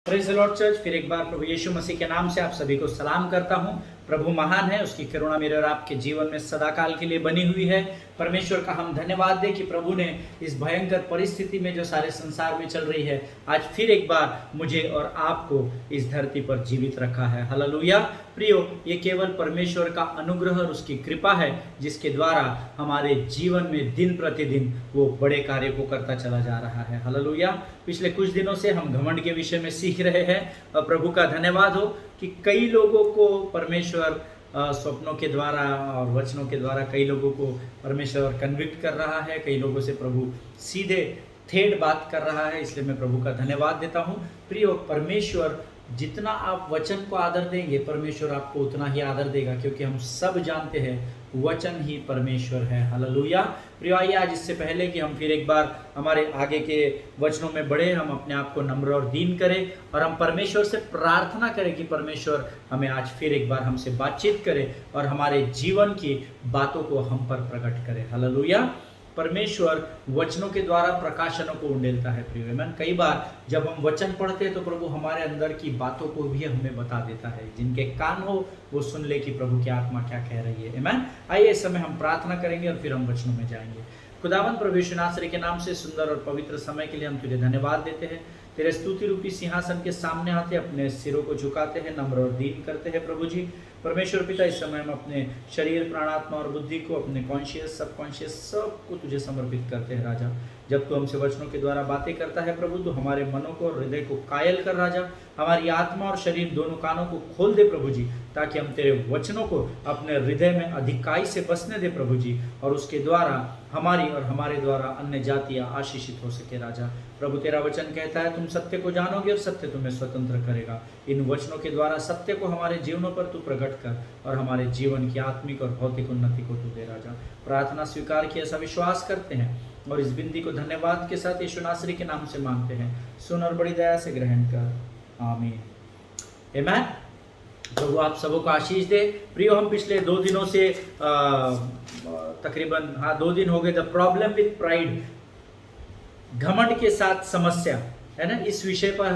Praise the Lord church, फिर एक बार प्रभु यीशु मसीह के नाम से आप सभी को सलाम करता हूं। प्रभु महान है, उसकी करुणा मेरे और आपके जीवन में सदाकाल के लिए बनी हुई है। परमेश्वर का हम धन्यवाद दें कि प्रभु ने इस भयंकर परिस्थिति में जो सारे संसार में चल रही है, आज फिर एक बार मुझे और आपको इस धरती पर जीवित रखा है। हालेलुया। प्रियो, ये केवल परमेश्वर का अनुग्रह और उसकी कृपा है, जिसके द्वारा हमारे जीवन में दिन प्रतिदिन वो बड़े कार्य को करता चला जा रहा है। हालेलुया। पिछले कुछ दिनों से हम घमंड के विषय में सीख रहे हैं और प्रभु का धन्यवाद हो कि कई लोगों को परमेश्वर स्वप्नों के द्वारा और वचनों के द्वारा कई लोगों को परमेश्वर कन्विक्ट कर रहा है, कई लोगों से प्रभु सीधे थेट बात कर रहा है। इसलिए मैं प्रभु का धन्यवाद देता हूँ। प्रियो, परमेश्वर जितना आप वचन को आदर देंगे, परमेश्वर आपको उतना ही आदर देगा, क्योंकि हम सब जानते हैं वचन ही परमेश्वर है। हालेलुया। प्रियो, आइए आज इससे पहले कि हम फिर एक बार हमारे आगे के वचनों में बढ़े, हम अपने आप को नम्र और दीन करें और हम परमेश्वर से प्रार्थना करें कि परमेश्वर हमें आज फिर एक बार हमसे बातचीत करे और हमारे जीवन की बातों को हम पर प्रकट करे। हालेलुया। परमेश्वर वचनों के द्वारा प्रकाशनों को उंडेलता है। प्रिय मैन, कई बार जब हम वचन पढ़ते हैं तो प्रभु हमारे अंदर की बातों को भी हमें बता देता है। जिनके कान हो वो सुन ले कि प्रभु की आत्मा क्या कह रही है। आमीन। आइए इस समय हम प्रार्थना करेंगे और फिर हम वचनों में जाएंगे। खुदावंद प्रभु यीशु नासरी के नाम से सुंदर और पवित्र समय के लिए हम तुझे धन्यवाद देते हैं। तेरे स्तुति रूपी सिंहासन के सामने आते अपने सिरों को झुकाते हैं, नम्र और दीन करते हैं। प्रभु जी परमेश्वर पिता, इस समय हम अपने शरीर, प्राणात्मा और बुद्धि को, अपने कॉन्शियस, सबकॉन्शियस सबको तुझे समर्पित करते हैं। राजा, जब तू हमसे वचनों के द्वारा बातें करता है प्रभु, तो हमारे मनों को और हृदय को कायल कर राजा, हमारी आत्मा और शरीर दोनों कानों को खोल दे प्रभु जी, ताकि हम तेरे वचनों को अपने हृदय में अधिकाई से बसने दे प्रभु जी, और उसके द्वारा हमारी और हमारे द्वारा अन्य जातियां आशीषित हो सके। राजा प्रभु, तेरा वचन कहता है तुम सत्य को जानोगे और सत्य तुम्हें स्वतंत्र करेगा। इन वचनों के द्वारा सत्य को हमारे जीवनों पर तू प्रकट कर और हमारे जीवन की आत्मिक और भौतिक उन्नति को तू दे। राजा, प्रार्थना स्वीकार की ऐसा विश्वास करते हैं और इस विनती को धन्यवाद के साथ यीशु नासरी के नाम से मांगते हैं। सुन और बड़ी दया से ग्रहण कर। आमीन। आमीन। प्रभु आप सबों को आशीष दे। प्रियो, हम पिछले 2 दिनों से तकरीबन 2 दिन हो गए, द प्रॉब्लम विथ प्राइड, घमंड के साथ समस्या, है ना। इस विषय पर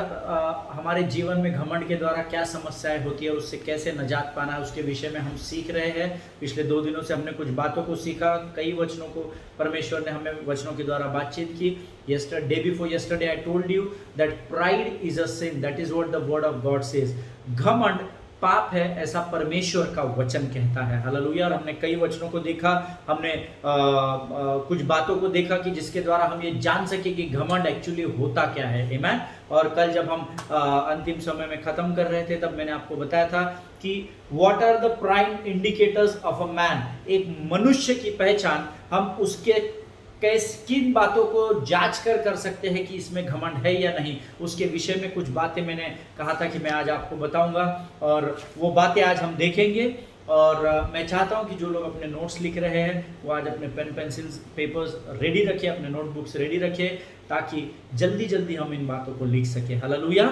हमारे जीवन में घमंड के द्वारा क्या समस्याएं होती है, उससे कैसे निजात पाना है, उसके विषय में हम सीख रहे हैं। पिछले 2 दिनों से हमने कुछ बातों को सीखा, कई वचनों को परमेश्वर ने हमें वचनों के द्वारा बातचीत की। Day before yesterday I told you that pride is a sin, that is what the word of God says. घमंड पाप है, ऐसा परमेश्वर का वचन कहता है। हालेलुया। और हमने कई वचनों को देखा, हमने कुछ बातों को देखा कि जिसके द्वारा हम ये जान सके कि घमंड एक्चुअली होता क्या है। आमीन। और कल जब हम अंतिम समय में खत्म कर रहे थे, तब मैंने आपको बताया था कि what are the prime indicators of a man. एक मनुष्य की पहचान हम उसके किन बातों को जांच कर सकते हैं कि इसमें घमंड है या नहीं, उसके विषय में कुछ बातें मैंने कहा था कि मैं आज आपको बताऊंगा, और वो बातें आज हम देखेंगे। और मैं चाहता हूं कि जो लोग अपने नोट्स लिख रहे हैं वो आज अपने पेन पेंसिल्स पेपर्स रेडी रखें, अपने नोटबुक्स रेडी रखें, ताकि जल्दी जल्दी हम इन बातों को लिख सकें। हालेलुया।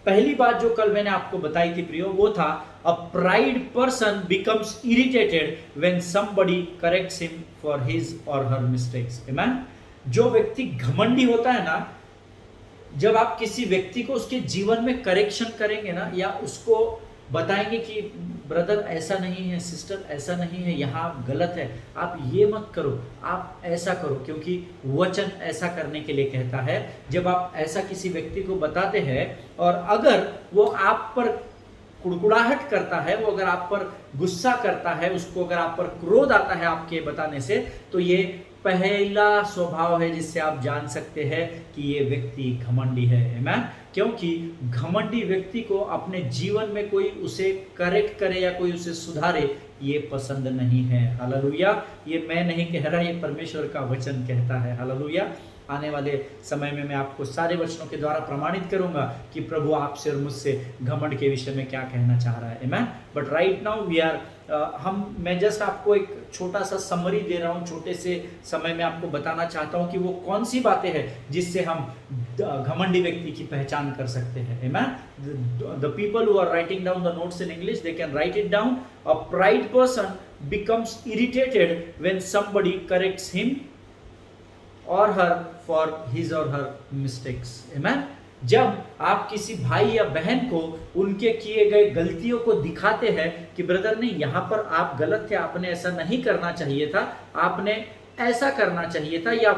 पहली बात जो कल मैंने आपको बताई थी प्रियो, वो था अ pride person becomes irritated when somebody corrects him for his और हर मिस्टेक्स। आमीन। जो व्यक्ति घमंडी होता है ना, जब आप किसी व्यक्ति को उसके जीवन में करेक्शन करेंगे ना, या उसको बताएंगे कि ब्रदर ऐसा नहीं है, सिस्टर ऐसा नहीं है, यहाँ आप गलत है, आप ये मत करो, आप ऐसा करो, क्योंकि वचन ऐसा करने के लिए कहता है। जब आप ऐसा किसी व्यक्ति को बताते हैं और अगर वो आप पर कुड़कुड़ाहट करता है, वो अगर आप पर गुस्सा करता है, उसको अगर आप पर क्रोध आता है आपके बताने से, तो ये पहला स्वभाव है जिससे आप जान सकते हैं कि ये व्यक्ति घमंडी है। आमीन। क्योंकि घमंडी व्यक्ति को अपने जीवन में कोई उसे करेक्ट करे या कोई उसे सुधारे, ये पसंद नहीं है। हालेलुया। ये मैं नहीं कह रहा, ये परमेश्वर का वचन कहता है। हालेलुया। आने वाले समय में मैं आपको सारे वचनों के द्वारा प्रमाणित करूंगा कि प्रभु आपसे और मुझसे घमंड के विषय में क्या कहना चाह रहा है। आमीन। But right now we are मैं जस्ट आपको एक छोटा सा समरी दे रहा हूँ, छोटे से समय में आपको बताना चाहता हूँ कि वो कौन सी बातें हैं जिससे हम घमंडी व्यक्ति की पहचान कर सकते हैं। आमीन। The people who are writing down the notes in English, they can write it down. A pride person becomes irritated when somebody corrects him or her for his or her mistakes. Amen. जब आप किसी भाई या बहन को उनके किए गए गलतियों को दिखाते हैं कि ब्रदर नहीं, यहाँ पर आप गलत थे, आपने ऐसा नहीं करना चाहिए था, आपने ऐसा करना चाहिए था, या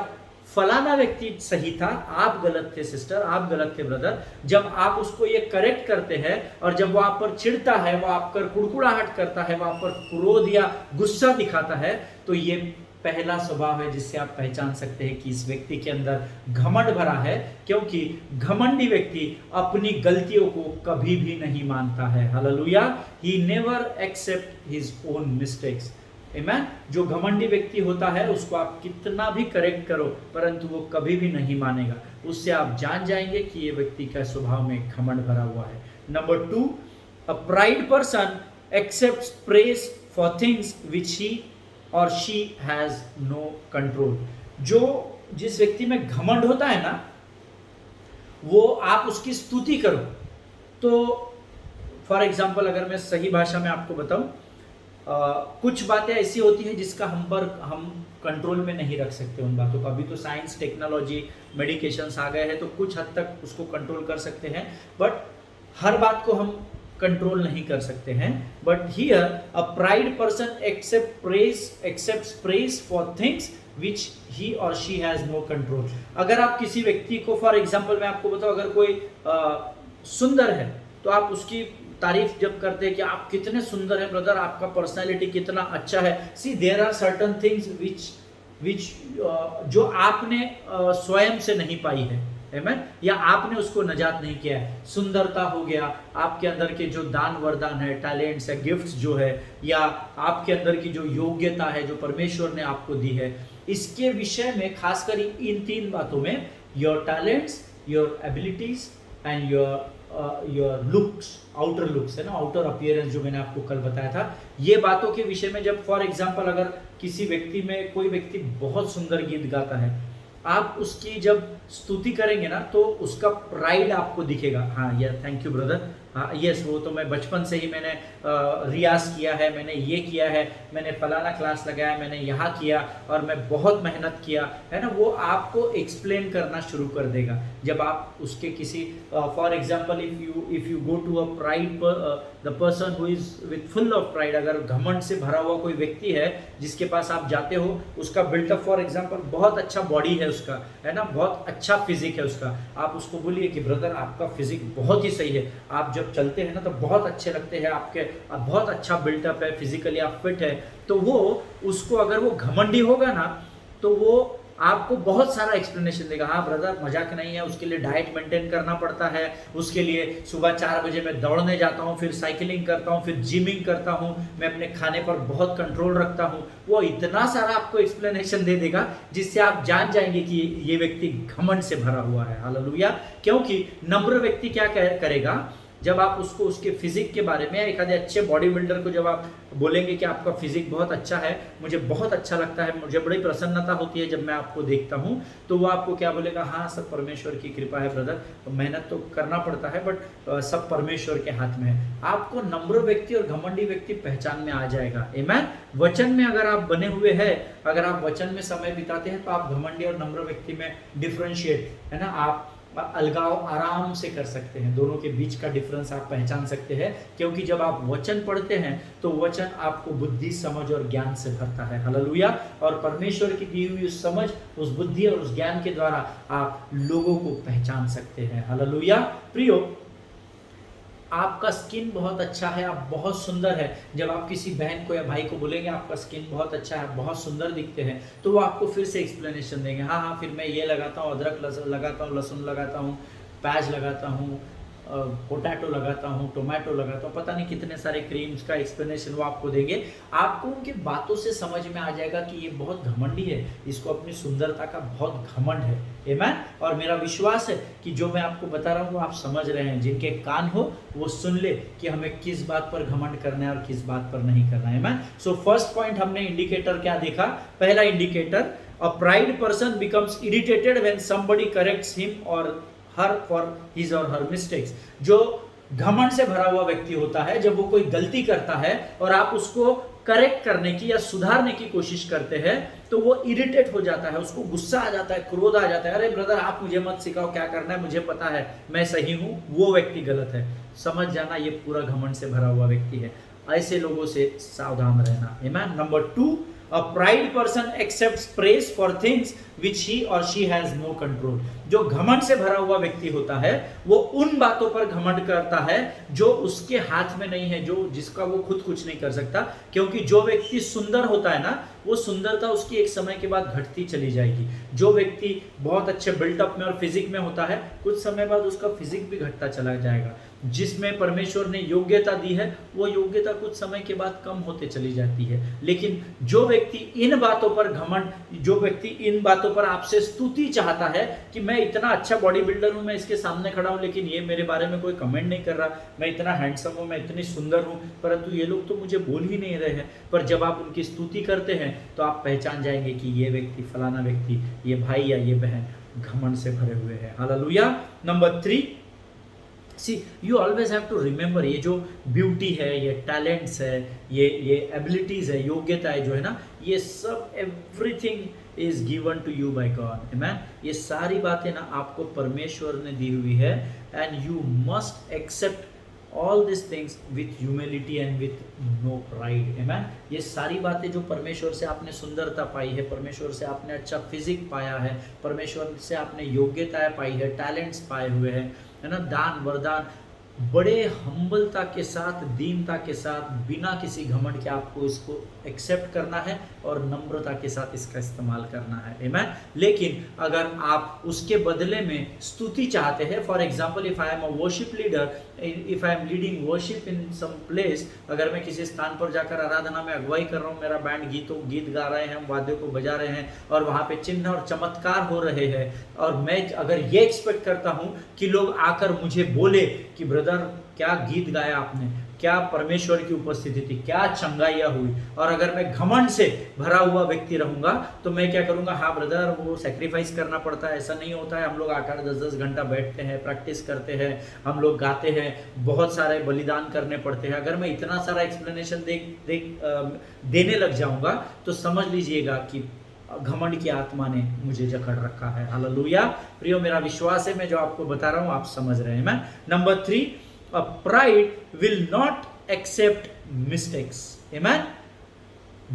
फलाना व्यक्ति सही था, आप गलत थे सिस्टर, आप गलत थे ब्रदर, जब आप उसको ये करेक्ट करते हैं और जब वो आप पर चिढ़ता है, वो आप पर कुड़कुड़ाहट करता है, वो आप पर क्रोध या गुस्सा दिखाता है, तो ये पहला स्वभाव है जिससे आप पहचान सकते हैं कि इस व्यक्ति के अंदर घमंड भरा है, क्योंकि घमंडी व्यक्ति अपनी गलतियों को कभी भी नहीं मानता है। Hallelujah. He never accept his own mistakes. Amen. जो घमंडी व्यक्ति होता है उसको आप कितना भी करेक्ट करो परंतु वो कभी भी नहीं मानेगा। उससे आप जान जाएंगे कि ये व्यक्ति का स्वभाव में घमंड भरा हुआ है। Number 2, a pride person accepts praise for things which he or she has no control. जिस व्यक्ति में घमंड होता है ना, वो आप उसकी स्तुति करो तो फॉर एग्जाम्पल अगर मैं सही भाषा में आपको बताऊं, कुछ बातें ऐसी होती है जिसका हम कंट्रोल में नहीं रख सकते उन बातों को। अभी तो साइंस, टेक्नोलॉजी, मेडिकेशंस आ गए हैं तो कुछ हद तक उसको कंट्रोल कर सकते हैं, बट हर बात को हम कंट्रोल नहीं कर सकते हैं। But here a pride person accepts praise for things which he or she has no control. अगर आप किसी व्यक्ति को, फॉर एग्जाम्पल मैं आपको बताऊं, अगर कोई सुंदर है तो आप उसकी तारीफ जब करते हैं कि आप कितने सुंदर हैं ब्रदर, आपका पर्सनालिटी कितना अच्छा है। See there are certain things which जो आपने स्वयं से नहीं पाई है, आमेन, या आपने उसको नजात नहीं किया है। सुंदरता हो गया, आपके अंदर के जो दान वरदान है, टैलेंट्स है, गिफ्ट्स जो है, या आपके अंदर की जो योग्यता है जो परमेश्वर ने आपको दी है, इसके विषय में खासकर इन 3 बातों में, your talents, your abilities and your looks, outer looks है ना, आउटर अपीयरेंस जो मैंने आपको कल बताया था, ये बातों के विषय में जब फॉर एग्जांपल अगर किसी व्यक्ति में, कोई व्यक्ति बहुत सुंदर गीत गाता है, आप उसकी जब स्तुति करेंगे ना तो उसका प्राइड आपको दिखेगा। हाँ यार, थैंक यू ब्रदर, हाँ यस, वो तो मैं बचपन से ही मैंने रियाज किया है, मैंने ये किया है, मैंने फलाना क्लास लगाया, मैंने यहाँ किया और मैं बहुत मेहनत किया है ना। वो आपको एक्सप्लेन करना शुरू कर देगा जब आप उसके किसी, for example if you go to a pride, the person who is with full of pride, अगर घमंड से भरा हुआ कोई व्यक्ति है जिसके पास आप जाते हो, उसका बिल्टअप फॉर एग्जाम्पल बहुत अच्छा बॉडी है उसका, है ना, बहुत अच्छा फिजिक है उसका, आप उसको बोलिए कि ब्रदर आपका फिजिक बहुत ही सही है, आप जब चलते हैं ना तो बहुत अच्छे लगते हैं, आपके बहुत अच्छा बिल्टअप है, फिजिकली आप फिट है, तो वो उसको, अगर वो घमंडी होगा ना तो वो आपको बहुत सारा एक्सप्लेनेशन देगा। हाँ ब्रदर, मजाक नहीं है, उसके लिए डाइट मेंटेन करना पड़ता है, उसके लिए सुबह 4 बजे मैं दौड़ने जाता हूँ, फिर साइकिलिंग करता हूँ, फिर जिमिंग करता हूँ, मैं अपने खाने पर बहुत कंट्रोल रखता हूँ। वो इतना सारा आपको एक्सप्लेनेशन दे देगा जिससे आप जान जाएंगे कि ये व्यक्ति घमंड से भरा हुआ है। हालेलुया। क्योंकि नम्र व्यक्ति क्या करेगा, जब आप उसको उसके फिजिक के बारे में, एक आधे अच्छे बॉडी बिल्डर को जब आप बोलेंगे कि आपका फिजिक बहुत अच्छा है, मुझे बहुत अच्छा लगता है, मुझे बड़ी प्रसन्नता होती है जब मैं आपको देखता हूँ, तो वो आपको क्या बोलेगा, हाँ सब परमेश्वर की कृपा है ब्रदर, मेहनत तो करना पड़ता है बट सब परमेश्वर के हाथ में है। आपको नम्र व्यक्ति और घमंडी व्यक्ति पहचान में आ जाएगा। आमेन। वचन में अगर आप बने हुए हैं, अगर आप वचन में समय बिताते हैं तो आप घमंडी और नम्र व्यक्ति में डिफ्रेंशिएट, है ना, आप अलगाव आराम से कर सकते हैं, दोनों के बीच का डिफरेंस आप पहचान सकते हैं, क्योंकि जब आप वचन पढ़ते हैं तो वचन आपको बुद्धि, समझ और ज्ञान से भरता है। हालेलुया। और परमेश्वर की दी हुई उस समझ, उस बुद्धि और उस ज्ञान के द्वारा आप लोगों को पहचान सकते हैं। हालेलुया। प्रियो, आपका स्किन बहुत अच्छा है, आप बहुत सुंदर है, जब आप किसी बहन को या भाई को बोलेंगे आपका स्किन बहुत अच्छा है, बहुत सुंदर दिखते हैं, तो वो आपको फिर से एक्सप्लेनेशन देंगे, हाँ हाँ फिर मैं ये लगाता हूँ, अदरक लगाता हूँ, लहसुन लगाता हूँ, प्याज लगाता हूँ, पोटैटो लगाता हूँ, टोमेटो लगाता हूँ, पता नहीं कितने सारे क्रीम्स का एक्सप्लेनेशन वो आपको देंगे। आपको उनकी बातों से समझ में आ जाएगा कि ये बहुत घमंडी है, इसको अपनी सुंदरता का बहुत घमंड है। आमेन। और मेरा विश्वास है कि जो मैं आपको बता रहा हूँ वो आप समझ रहे हैं, जिनके कान हो वो सुन ले कि हमें किस बात पर घमंड करना है और किस बात पर नहीं करना है। आमेन। सो फर्स्ट पॉइंट हमने इंडिकेटर क्या देखा, पहला indicator, a pride person becomes irritated when somebody corrects him और हर फॉर हिज और हर मिस्टेक्स। जो घमंड से भरा हुआ व्यक्ति होता है, जब वो कोई गलती करता है और आप उसको करेक्ट करने की या सुधारने की कोशिश करते हैं तो वो इरिटेट हो जाता है, उसको गुस्सा आ जाता है, क्रोध आ जाता है, अरे ब्रदर आप मुझे मत सिखाओ क्या करना है, मुझे पता है, मैं सही हूं, वो व्यक्ति गलत है। समझ जाना ये पूरा घमंड से भरा हुआ व्यक्ति है। ऐसे लोगों से सावधान रहना। Amen. Number 2, a pride person accepts praise for things which he or she has no control। जो घमंड से भरा हुआ व्यक्ति होता है वो उन बातों पर घमंड करता है जो उसके हाथ में नहीं है, जो जिसका वो खुद कुछ नहीं कर सकता। क्योंकि जो व्यक्ति सुंदर होता है ना, वो सुंदरता उसकी एक समय के बाद घटती चली जाएगी। जो व्यक्ति बहुत अच्छे बिल्टअप में और फिजिक में होता है, कुछ समय बाद उसका फिजिक भी घटता चला जाएगा। जिसमें परमेश्वर ने योग्यता दी है वो योग्यता कुछ समय के बाद कम होते चली जाती है। लेकिन जो व्यक्ति इन बातों पर घमंड, जो व्यक्ति इन बातों पर आपसे स्तुति चाहता है कि मैं इतना अच्छा बॉडी बिल्डर हूं, मैं इसके सामने खड़ा हूं लेकिन ये मेरे बारे में कोई कमेंट नहीं कर रहा, मैं इतना हैंडसम हूं, मैं इतनी सुंदर हूं, परंतु ये लोग तो मुझे बोल ही नहीं रहे हैं। पर जब आप उनकी स्तुति करते हैं तो आप पहचान जाएंगे कि ये व्यक्ति, फलाना व्यक्ति, ये भाई या ये बहन घमंड से भरे हुए हैं। हालेलुया। Number 3, see you always have to remember, ये जो ब्यूटी है, ये टैलेंट्स है, ये एबिलिटीज है, योग्यता है जो है ना, ये सब everything is given to you by God. Amen. ये सारी बातें ना आपको परमेश्वर ने दी हुई है and you must accept all these things with humility and with no pride। amen। ये सारी बातें जो परमेश्वर से आपने सुंदरता पाई है, परमेश्वर से आपने अच्छा फिजिक पाया है, परमेश्वर से आपने योग्यताएं पाई है, टैलेंट्स पाए हुए हैं, है ना, दान वरदान, बड़े हम्बलता के साथ, दीनता के साथ, बिना किसी घमंड के आपको इसको एक्सेप्ट करना है और नम्रता के साथ इसका इस्तेमाल करना है। आमेन। लेकिन अगर आप उसके बदले में स्तुति चाहते हैं, for example if I am a worship leader, if I am leading worship in some place, अगर मैं किसी स्थान पर जाकर आराधना में अगुवाई कर रहा हूँ, मेरा बैंड गीत गा रहे हैं, हम वाद्यों को बजा रहे हैं और वहाँ पे चिन्ह और चमत्कार हो रहे हैं, और मैं अगर ये एक्सपेक्ट करता हूँ कि लोग आकर मुझे बोले कि ब्रदर क्या गीत गाया आपने, क्या परमेश्वर की उपस्थिति थी, क्या चंगाइयाँ हुई, और अगर मैं घमंड से भरा हुआ व्यक्ति रहूंगा तो मैं क्या करूंगा, हाँ ब्रदर वो सेक्रीफाइस करना पड़ता है, ऐसा नहीं होता है, हम लोग 8-8 10-10 घंटा बैठते हैं, प्रैक्टिस करते हैं, हम लोग गाते हैं, बहुत सारे बलिदान करने पड़ते हैं। अगर मैं इतना सारा एक्सप्लेनेशन देने लग जाऊंगा तो समझ लीजिएगा कि घमंड की आत्मा ने मुझे जकड़ रखा है। हालेलुया। प्रियो, मेरा विश्वास है मैं जो आपको बता रहा हूं आप समझ रहे हैं। मैं number 3, a pride will not accept mistakes. Amen.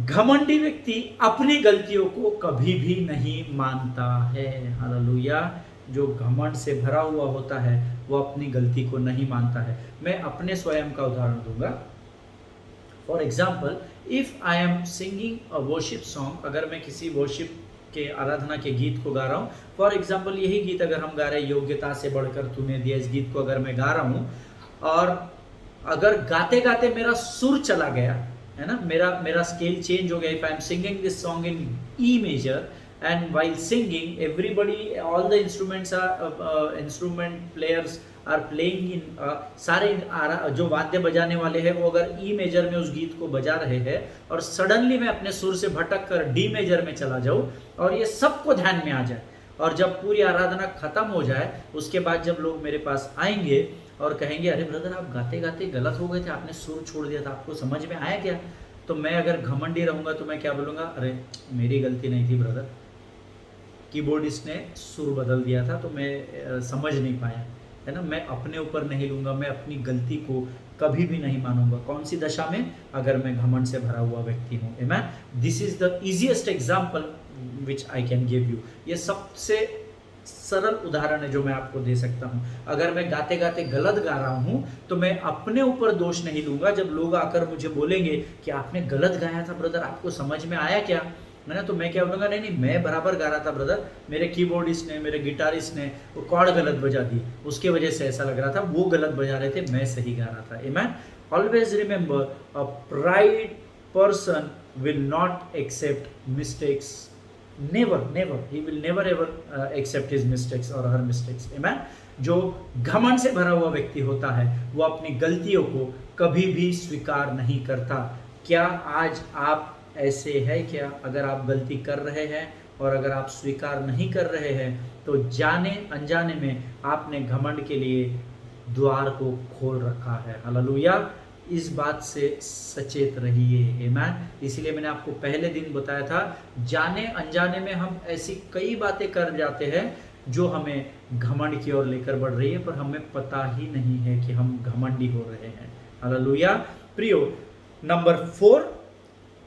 घमंडी व्यक्ति अपनी गलतियों को कभी भी नहीं मानता है। हालेलुया। जो घमंड से भरा हुआ होता है वो अपनी गलती को नहीं मानता है। मैं अपने स्वयं का उदाहरण दूंगा। For example, if I am singing a worship song, अगर मैं किसी वर्शिप के आराधना के गीत को गा रहा हूँ, फॉर एग्जाम्पल यही गीत अगर हम गा रहे हैं, योग्यता से बढ़कर तूने दिया, इस गीत को अगर मैं गा रहा हूँ और अगर गाते गाते मेरा सुर चला गया, है ना, मेरा स्केल चेंज हो गया, if I am singing this song in E major and while singing everybody, all the instruments are instrument players are playing in सारे जो वाद्य बजाने वाले हैं वो अगर ई मेजर में उस गीत को बजा रहे हैं और सडनली मैं अपने सुर से भटक कर डी मेजर में चला जाऊं और ये सबको ध्यान में आ जाए, और जब पूरी आराधना खत्म हो जाए उसके बाद जब लोग मेरे पास आएंगे और कहेंगे अरे ब्रदर आप गाते गाते गलत हो गए थे, आपने सुर छोड़ दिया था, आपको समझ में आया क्या? तो मैं अगर घमंडी रहूंगा तो मैं क्या बोलूँगा, अरे मेरी गलती नहीं थी ब्रदर, कीबोर्डिस्ट ने सुर बदल दिया था तो मैं समझ नहीं पाया, है ना। मैं अपने ऊपर नहीं लूँगा, मैं अपनी गलती को कभी भी नहीं मानूंगा। कौन सी दशा में? अगर मैं घमंड से भरा हुआ व्यक्ति हूँ। Amen. This is the easiest example which I can give you. ये सबसे सरल उदाहरण है जो मैं आपको दे सकता हूँ। अगर मैं गाते गाते गलत गा रहा हूँ तो मैं अपने ऊपर दोष नहीं लूँगा। जब लोग आकर मुझे बोलेंगे कि आपने गलत गाया था ब्रदर, आपको समझ में आया क्या, है ना, तो मैं क्या बोलूँगा, नहीं नहीं मैं बराबर गा रहा था ब्रदर, मेरे कीबोर्डिस्ट ने, मेरे गिटारिस्ट ने वो कॉर्ड गलत बजा दी, उसके वजह से ऐसा लग रहा था, वो गलत बजा रहे थे, मैं सही गा रहा था। Amen. Always remember, a pride person will not accept mistakes, never never, he will never ever accept his mistakes or her mistakes. Amen. जो घमंड से भरा हुआ व्यक्ति होता है वो अपनी गलतियों को कभी भी स्वीकार नहीं करता। क्या आज आप ऐसे है क्या? अगर आप गलती कर रहे हैं और अगर आप स्वीकार नहीं कर रहे हैं तो जाने अनजाने में आपने घमंड के लिए द्वार को खोल रखा है। हालेलुया। इस बात से सचेत रहिए। आमीन। इसीलिए मैंने आपको पहले दिन बताया था, जाने अनजाने में हम ऐसी कई बातें कर जाते हैं जो हमें घमंड की ओर लेकर बढ़ रही है, पर हमें पता ही नहीं है कि हम घमंडी हो रहे हैं। हालेलुया। प्रियो, number 4,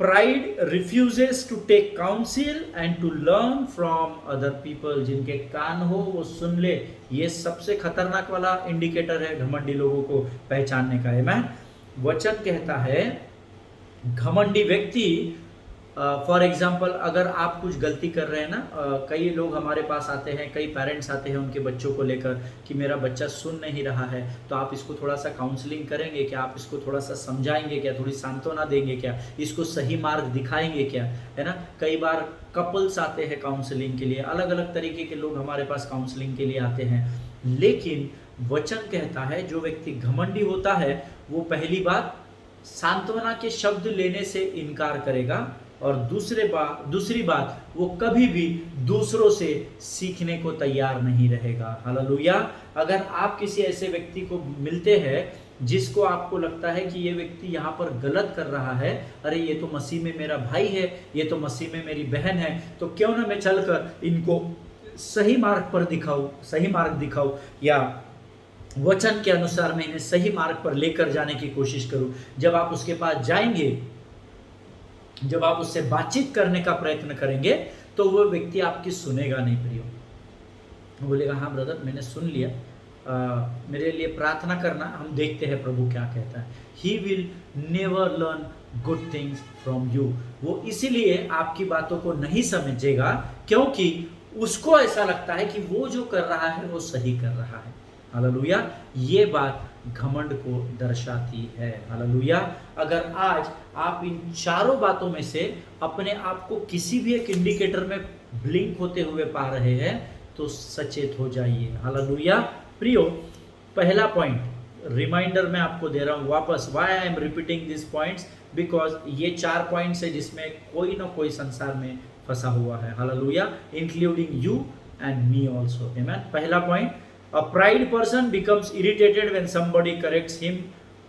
pride refuses to take counsel and to learn from other people. जिनके कान हो वो सुन ले। ये सबसे खतरनाक वाला इंडिकेटर है घमंडी लोगों को पहचानने का। आमीन। वचन कहता है घमंडी व्यक्ति, फॉर एग्जाम्पल, अगर आप कुछ गलती कर रहे हैं ना, कई लोग हमारे पास आते हैं, कई पेरेंट्स आते हैं उनके बच्चों को लेकर कि मेरा बच्चा सुन नहीं रहा है, तो आप इसको थोड़ा सा काउंसलिंग करेंगे क्या, आप इसको थोड़ा सा समझाएंगे क्या, थोड़ी सांत्वना देंगे क्या, इसको सही मार्ग दिखाएंगे क्या, है ना। कई बार कपल्स आते हैं काउंसलिंग के लिए, अलग अलग तरीके के लोग हमारे पास काउंसलिंग के लिए आते हैं। लेकिन वचन कहता है जो व्यक्ति घमंडी होता है वो पहली बात सांत्वना के शब्द लेने से इनकार करेगा, और दूसरी बात वो कभी भी दूसरों से सीखने को तैयार नहीं रहेगा। हालेलुया। अगर आप किसी ऐसे व्यक्ति को मिलते हैं जिसको आपको लगता है कि ये व्यक्ति यहाँ पर गलत कर रहा है, अरे ये तो मसीह में मेरा भाई है, ये तो मसीह में मेरी बहन है, तो क्यों ना मैं चलकर इनको सही मार्ग दिखाऊं या वचन के अनुसार मैं इन्हें सही मार्ग पर लेकर जाने की कोशिश करूं। जब आप उसके पास जाएंगे, जब आप उससे बातचीत करने का प्रयत्न करेंगे, तो वो व्यक्ति आपकी सुनेगा नहीं। प्रियो, वो बोलेगा हाँ ब्रदर मैंने सुन लिया, मेरे लिए प्रार्थना करना, हम देखते हैं प्रभु क्या कहता है। ही will never learn good things from you. वो इसीलिए आपकी बातों को नहीं समझेगा क्योंकि उसको ऐसा लगता है कि वो जो कर रहा है वो सही कर रहा है। हालेलुया। ये बात घमंड को दर्शाती है। हालेलुया। अगर आज आप इन चारों बातों में से अपने आप को किसी भी एक इंडिकेटर में ब्लिंक होते हुए पा रहे हैं तो सचेत हो जाइए। हालेलुया। प्रियो, पहला पॉइंट रिमाइंडर मैं आपको दे रहा हूं वापस, why I am repeating this points, because ये 4 पॉइंट्स है जिसमें कोई ना कोई संसार में फंसा हुआ है। Hallelujah, including you and me also. आमीन। पहला point, a pride person becomes irritated when somebody corrects him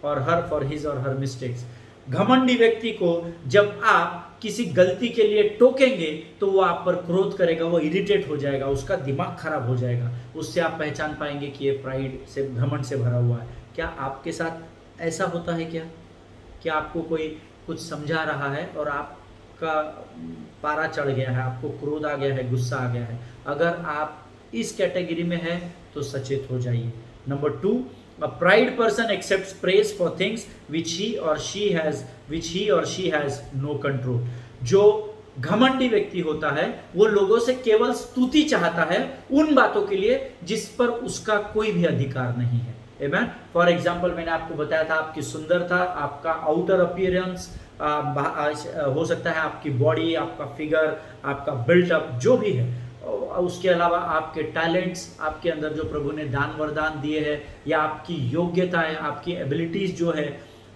or her for his or her mistakes। घमंडी व्यक्ति को जब आप किसी गलती के लिए टोकेंगे तो वो आप पर क्रोध करेगा, वो इरिटेट हो जाएगा, उसका दिमाग खराब हो जाएगा। उससे आप पहचान पाएंगे कि ये प्राइड से, घमंड से भरा हुआ है। क्या आपके साथ ऐसा होता है क्या आपको कोई कुछ समझा रहा है और आपका पारा चढ़ गया है, आपको क्रोध आ गया है, गुस्सा आ गया है? अगर आप इस कैटेगरी में है तो सचेत हो जाइए। Number 2, a pride person accepts praise for things which he or she has no control। जो घमंडी व्यक्ति होता है वो लोगों से केवल स्तुति चाहता है उन बातों के लिए जिस पर उसका कोई भी अधिकार नहीं है। आमीन। फॉर एग्जाम्पल, मैंने आपको बताया था आपकी सुंदरता, आपका आउटर अपीयरेंस, हो सकता है आपकी बॉडी, आपका फिगर, आपका बिल्टअप जो भी है, उसके अलावा आपके टैलेंट्स, आपके अंदर जो प्रभु ने दान वरदान दिए हैं, या आपकी योग्यताएं, आपकी एबिलिटीज जो है,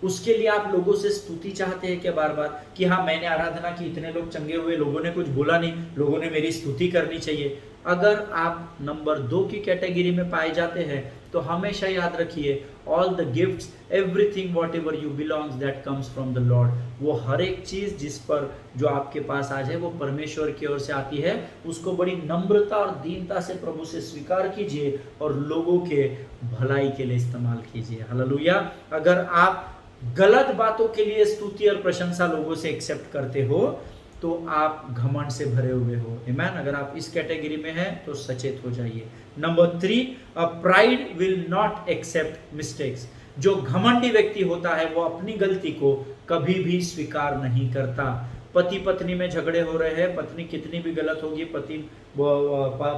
उसके लिए आप लोगों से स्तुति चाहते हैं क्या बार बार कि हाँ मैंने आराधना की, इतने लोग चंगे हुए, लोगों ने कुछ बोला नहीं, लोगों ने मेरी स्तुति करनी चाहिए। अगर आप नंबर 2 की कैटेगरी में पाए जाते हैं तो हमेशा याद रखिए, all the gifts, everything what ever you belongs that comes from the Lord. वो हर एक चीज जिस पर जो आपके पास आज है वो परमेश्वर की ओर से आती है। उसको बड़ी नम्रता और दीनता से प्रभु से स्वीकार कीजिए और लोगों के भलाई के लिए इस्तेमाल कीजिए। हालेलुया। अगर आप गलत बातों के लिए स्तुति और प्रशंसा लोगों से एक्सेप्ट करते हो तो आप घमंड से भरे हुए हो। आमीन। अगर आप इस कैटेगरी में हैं तो सचेत हो जाइए। Number 3, a pride will not accept mistakes. जो घमंडी व्यक्ति होता है वो अपनी गलती को कभी भी स्वीकार नहीं करता। पति पत्नी में झगड़े हो रहे हैं, पत्नी कितनी भी गलत होगी,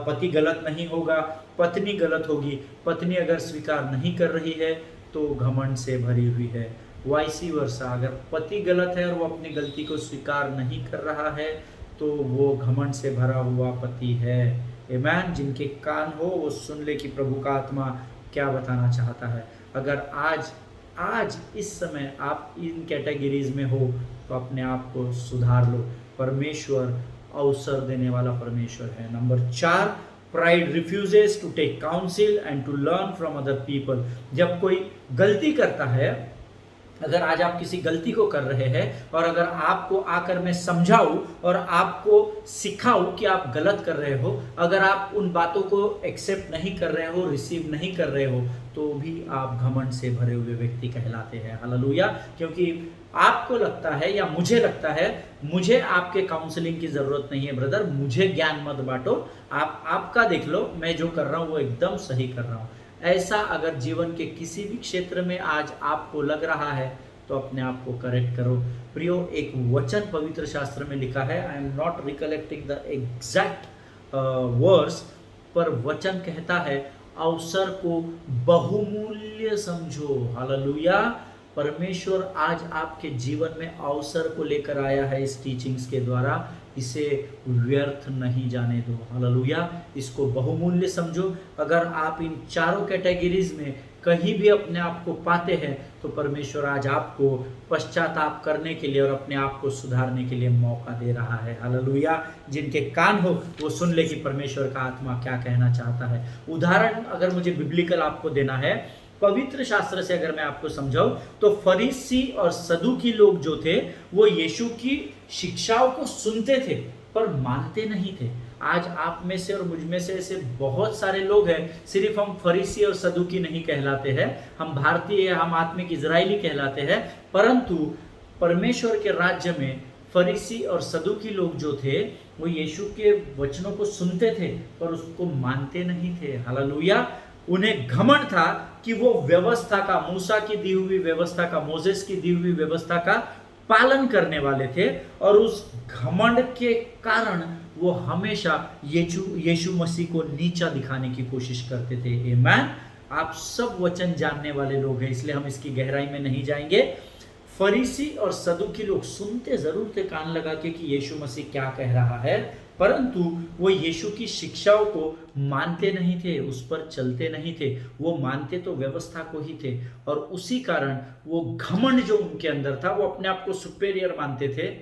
पति गलत नहीं होगा, पत्नी गलत होगी, पत्नी अगर स्वीकार नहीं कर रही है तो घमंड से भरी हुई है। वाइसी वर्सा, अगर पति गलत है और वो अपनी गलती को स्वीकार नहीं कर रहा है तो वो घमंड से भरा हुआ पति है। आमीन। जिनके कान हो वो सुन ले कि प्रभु का आत्मा क्या बताना चाहता है। अगर आज इस समय आप इन कैटेगरीज में हो तो अपने आप को सुधार लो। परमेश्वर अवसर देने वाला परमेश्वर है। Number 4, pride refuses to take counsel and to learn from other people. जब कोई गलती करता है अगर आज आप किसी गलती को कर रहे हैं और अगर आपको आकर मैं समझाऊं और आपको सिखाऊं कि आप गलत कर रहे हो, अगर आप उन बातों को एक्सेप्ट नहीं कर रहे हो, रिसीव नहीं कर रहे हो, तो भी आप घमंड से भरे हुए व्यक्ति कहलाते हैं। हालेलुया। क्योंकि आपको लगता है या मुझे लगता है मुझे आपके काउंसलिंग की जरूरत नहीं है ब्रदर, मुझे ज्ञान मत बांटो, आप आपका देख लो, मैं जो कर रहा हूं वो एकदम सही कर रहा हूं। ऐसा अगर जीवन के किसी भी क्षेत्र में आज आपको लग रहा है तो अपने आप को करेक्ट करो। प्रियो, एक वचन पवित्र शास्त्र में लिखा है, I am not recollecting the exact verse, पर वचन कहता है अवसर को बहुमूल्य समझो। हालेलुया। परमेश्वर आज आपके जीवन में अवसर को लेकर आया है इस टीचिंग्स के द्वारा, इसे व्यर्थ नहीं जाने दो। हालेलुया। इसको बहुमूल्य समझो। अगर आप इन चारों कैटेगरीज में कहीं भी अपने आप को पाते हैं तो परमेश्वर आज आपको पश्चाताप करने के लिए और अपने आप को सुधारने के लिए मौका दे रहा है। हालेलुया। जिनके कान हो वो सुन ले कि परमेश्वर का आत्मा क्या कहना चाहता है। उदाहरण अगर मुझे बिब्लिकल आपको देना है, पवित्र शास्त्र से अगर मैं आपको समझाऊं, तो फरीसी और सदूकी लोग जो थे वो यीशु की शिक्षाओं को सुनते थे पर मानते नहीं थे। आज आप में से और मुझ में से ऐसे बहुत सारे लोग हैं, सिर्फ हम फरीसी और सदूकी नहीं कहलाते हैं, हम भारतीय, हम आत्मिक इजरायली कहलाते हैं, परंतु परमेश्वर के राज्य में फरीसी और सदूकी लोग जो थे वो यीशु के वचनों को सुनते थे पर उसको मानते नहीं थे। हालेलुया। उन्हें घमंड था कि वो व्यवस्था का, मूसा की दी हुई व्यवस्था का, मोसेस की दी हुई व्यवस्था का पालन करने वाले थे और उस घमंड के कारण वो हमेशा यीशु मसीह को नीचा दिखाने की कोशिश करते थे। आमीन। आप सब वचन जानने वाले लोग हैं, इसलिए हम इसकी गहराई में नहीं जाएंगे। फरीसी और सदूकी लोग सुनते जरूर थे कान लगा के कि यीशु मसीह क्या कह रहा है, परंतु वो यीशु की शिक्षाओं को मानते नहीं थे, उस पर चलते नहीं थे। वो मानते तो व्यवस्था को ही थे और उसी कारण वो घमंड जो उनके अंदर था, वो अपने आप को सुपेरियर मानते थे।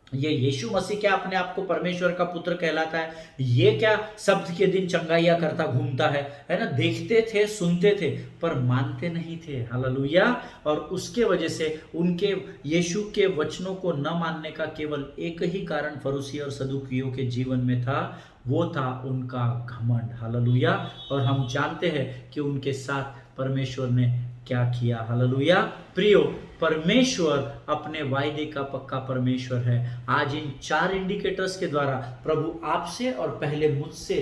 ये यीशु मसीह क्या अपने आप को परमेश्वर का पुत्र कहलाता है? ये क्या शब्द के दिन चंगाइयां करता घूमता है ना? देखते थे, सुनते थे पर मानते नहीं थे। हालेलुया। और उसके वजह से उनके यीशु के वचनों को न मानने का केवल एक ही कारण फरीसी और सदूकियों के जीवन में था, वो था उनका घमंड। हालेलुया। और हम जानते हैं कि उनके साथ परमेश्वर ने क्या किया। हालेलुया। प्रियो, परमेश्वर अपने वायदे का पक्का परमेश्वर है। आज इन 4 इंडिकेटर्स के द्वारा प्रभु आपसे और पहले मुझसे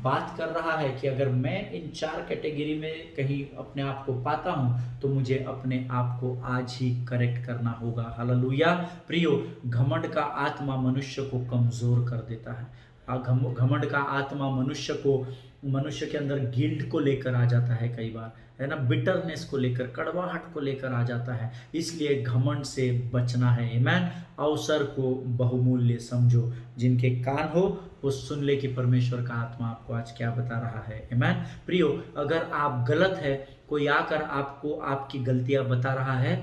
बात कर रहा है कि अगर मैं इन 4 कैटेगरी में कहीं अपने आप को पाता हूं तो मुझे अपने आप को आज ही करेक्ट करना होगा। हालेलुया। प्रियो, घमंड का आत्मा मनुष्य को कमजोर कर देता है। घमंड का आत्मा मनुष्य के अंदर गिल्ट को लेकर आ जाता है, कई बार है ना, बिटरनेस को लेकर, कड़वाहट को लेकर आ जाता है। इसलिए घमंड से बचना है। आमीन। अवसर को बहुमूल्य समझो। जिनके कान हो वो सुन ले कि परमेश्वर का आत्मा आपको आज क्या बता रहा है। आमीन। प्रियो, अगर आप गलत है, कोई आकर आपको आपकी गलतियां बता रहा है,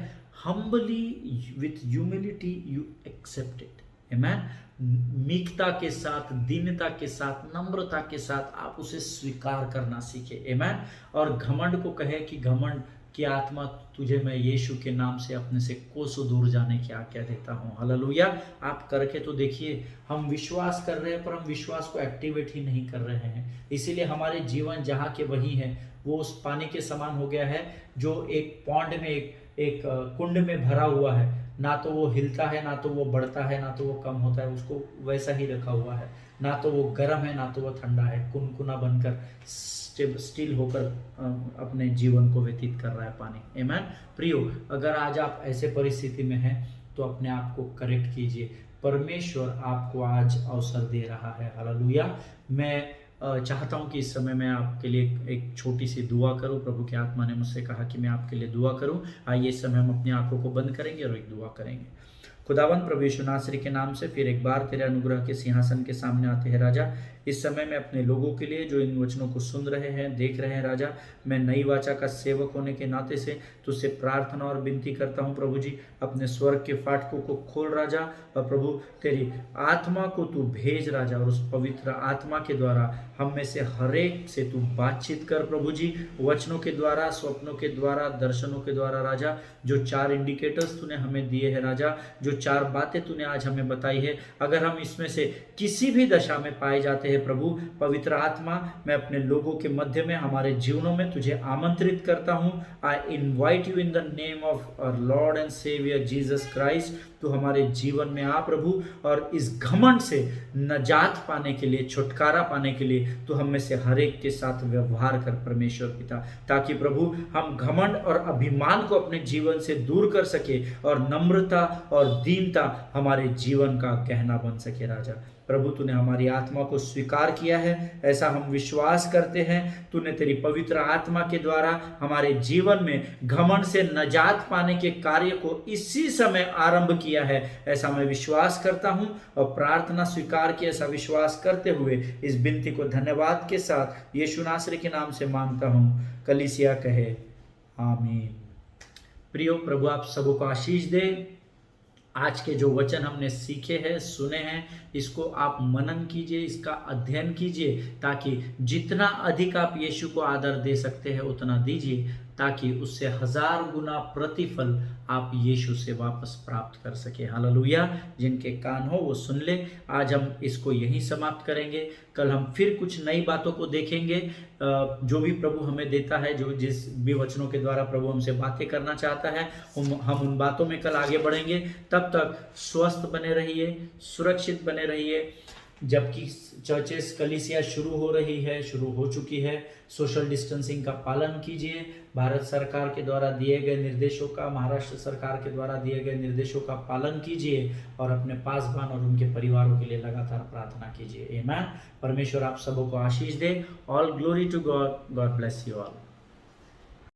humbly with humility you accept it. आमीन। मीकता के साथ, दीनता के साथ, नम्रता के साथ आप उसे स्वीकार करना सीखे। आमीन। और घमंड को कहे कि घमंड की आत्मा, तुझे मैं यीशु के नाम से अपने से कोसों दूर जाने की आज्ञा देता हूँ। हालेलुया। आप करके तो देखिए। हम विश्वास कर रहे हैं पर हम विश्वास को एक्टिवेट ही नहीं कर रहे हैं, इसीलिए हमारे जीवन जहाँ के वही है, वो उस पानी के समान हो गया है जो एक पॉन्ड में, एक कुंड में भरा हुआ है। ना तो वो हिलता है, ना तो वो बढ़ता है, ना तो वो कम होता है, उसको वैसा ही रखा हुआ है। ना तो वो गर्म है, ना तो वो ठंडा है, कुनकुना बनकर स्टिल होकर अपने जीवन को व्यतीत कर रहा है पानी। आमीन। प्रियो, अगर आज आप ऐसे परिस्थिति में हैं तो अपने आप को करेक्ट कीजिए। परमेश्वर आपको आज अवसर दे रहा है। हालेलुया। मैं चाहता हूं कि इस समय मैं आपके लिए एक छोटी सी दुआ करूं। प्रभु की आत्मा ने मुझसे कहा कि मैं आपके लिए दुआ करूं। आइए इस समय हम अपनी आंखों को बंद करेंगे और एक दुआ करेंगे। खुदावंद प्रभु यीशु नासरी के नाम से फिर एक बार तेरे अनुग्रह के सिंहासन के सामने आते हैं राजा। इस समय मैं अपने लोगों के लिए जो इन वचनों को सुन रहे हैं, देख रहे हैं राजा, मैं नई वाचा का सेवक होने के नाते से तुझसे प्रार्थना और विनती करता हूँ प्रभु जी, अपने स्वर्ग के फाटकों को खोल राजा, और प्रभु तेरी आत्मा को तू भेज राजा, और उस पवित्र आत्मा के द्वारा हम में से हरेक से तू बातचीत कर प्रभु जी, वचनों के द्वारा, स्वप्नों के द्वारा, दर्शनों के द्वारा राजा। जो 4 इंडिकेटर्स तूने हमें दिए हैं राजा, जो 4 बातें तूने आज हमें बताई है, अगर हम इसमें से किसी भी दशा में पाए जाते हैं प्रभु, पवित्र आत्मा, मैं अपने लोगों के मध्य में, हमारे जीवनों में तुझे आमंत्रित करता हूं। I invite you in the name of our lord and saviour Jesus Christ. तू हमारे जीवन में आ प्रभु, और इस घमंड से नजात पाने के लिए, छुटकारा पाने के लिए तू हम में से हर एक के साथ व्यवहार कर परमेश्वर पिता, ताकि प्रभु हम घमंड और अभिमान को अपने जीवन से दूर कर सके, और नम्रता और दीनता हमारे जीवन का गहना बन सके राजा। प्रभु तूने हमारी आत्मा को स्वीकार किया है, ऐसा हम विश्वास करते हैं। तूने तेरी पवित्र आत्मा के द्वारा हमारे जीवन में घमंड से नजात पाने के कार्य को इसी समय आरंभ किया है, ऐसा मैं विश्वास करता हूं, और प्रार्थना स्वीकार की ऐसा विश्वास करते हुए इस विनती को धन्यवाद के साथ यीशु नासरी के नाम से मांगता हूं। कलीसिया कहे आमीन। प्रियो, प्रभु आप सबों को आशीष दे। आज के जो वचन हमने सीखे हैं, सुने हैं, इसको आप मनन कीजिए, इसका अध्ययन कीजिए, ताकि जितना अधिक आप यीशु को आदर दे सकते हैं उतना दीजिए, ताकि उससे 1000 गुना प्रतिफल आप यीशु से वापस प्राप्त कर सके। हालेलुया। जिनके कान हो वो सुन ले। आज हम इसको यहीं समाप्त करेंगे। कल हम फिर कुछ नई बातों को देखेंगे, जो भी प्रभु हमें देता है, जो जिस भी वचनों के द्वारा प्रभु हमसे बातें करना चाहता है, हम उन बातों में कल आगे बढ़ेंगे। तब तक स्वस्थ बने रहिए, सुरक्षित बने रहिए। जबकि चर्चेस, कलीसिया शुरू हो चुकी है, सोशल डिस्टेंसिंग का पालन कीजिए। भारत सरकार के द्वारा दिए गए निर्देशों का, महाराष्ट्र सरकार के द्वारा दिए गए निर्देशों का पालन कीजिए, और अपने पासवान और उनके परिवारों के लिए लगातार प्रार्थना कीजिए। आमीन। परमेश्वर आप सबों को आशीष दे। All glory to God. God bless you all.